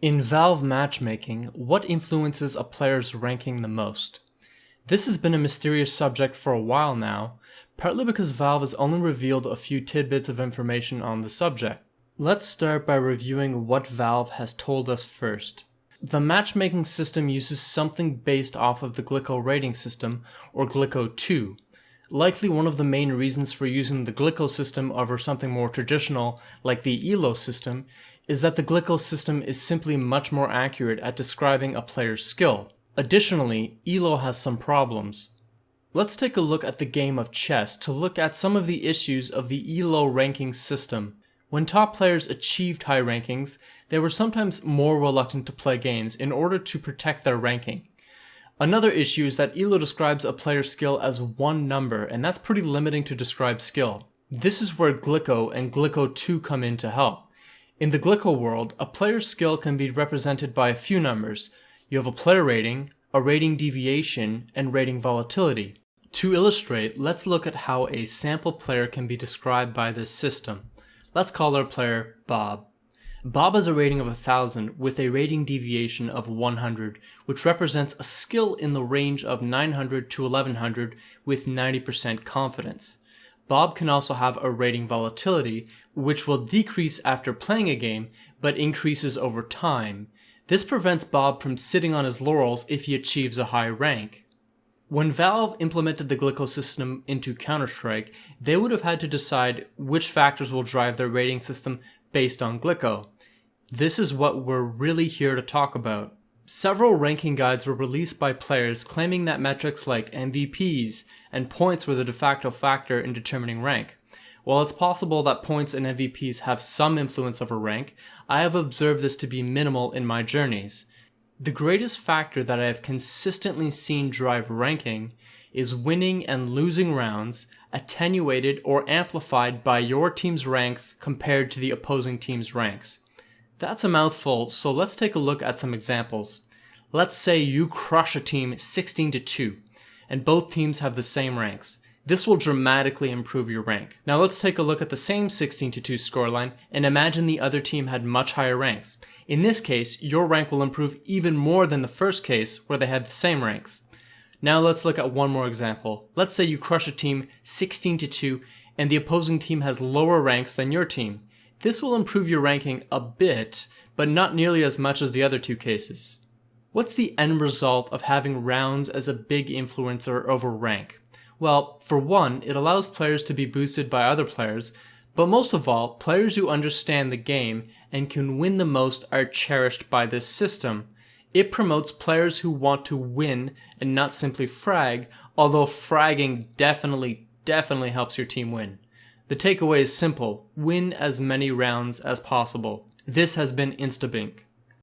In Valve matchmaking, what influences a player's ranking the most? This has been a mysterious subject for a while now, partly because Valve has only revealed a few tidbits of information on the subject. Let's start by reviewing what Valve has told us first. The matchmaking system uses something based off of the Glicko rating system, or Glicko 2. Likely one of the main reasons for using the Glicko system over something more traditional like the ELO system is that the Glicko system is simply much more accurate at describing a player's skill. Additionally, ELO has some problems. Let's take a look at the game of chess to look at some of the issues of the ELO ranking system. When top players achieved high rankings, they were sometimes more reluctant to play games in order to protect their ranking. Another issue is that ELO describes a player's skill as one number, and that's pretty limiting to describe skill. This is where Glicko and Glicko 2 come in to help. In the Glicko world, a player's skill can be represented by a few numbers. You have a player rating, a rating deviation, and rating volatility. To illustrate, let's look at how a sample player can be described by this system. Let's call our player Bob. Bob has a rating of 1000 with a rating deviation of 100, which represents a skill in the range of 900 to 1100 with 90% confidence. Bob can also have a rating volatility, which will decrease after playing a game, but increases over time. This prevents Bob from sitting on his laurels if he achieves a high rank. When Valve implemented the Glicko system into Counter-Strike, they would have had to decide which factors will drive their rating system based on Glicko. This is what we're really here to talk about. Several ranking guides were released by players claiming that metrics like MVPs and points were the de facto factor in determining rank. While it's possible that points and MVPs have some influence over rank, I have observed this to be minimal in my journeys. The greatest factor that I have consistently seen drive ranking is winning and losing rounds attenuated or amplified by your team's ranks compared to the opposing team's ranks. That's a mouthful, so let's take a look at some examples. Let's say you crush a team 16-2, and both teams have the same ranks. This will dramatically improve your rank. Now let's take a look at the same 16-2 scoreline and imagine the other team had much higher ranks. In this case, your rank will improve even more than the first case where they had the same ranks. Now let's look at one more example. Let's say you crush a team 16-2 and the opposing team has lower ranks than your team. This will improve your ranking a bit, but not nearly as much as the other two cases. What's the end result of having rounds as a big influencer over rank? Well, for one, it allows players to be boosted by other players, but most of all, players who understand the game and can win the most are cherished by this system. It promotes players who want to win and not simply frag, although fragging definitely helps your team win. The takeaway is simple: win as many rounds as possible. This has been InstaBink.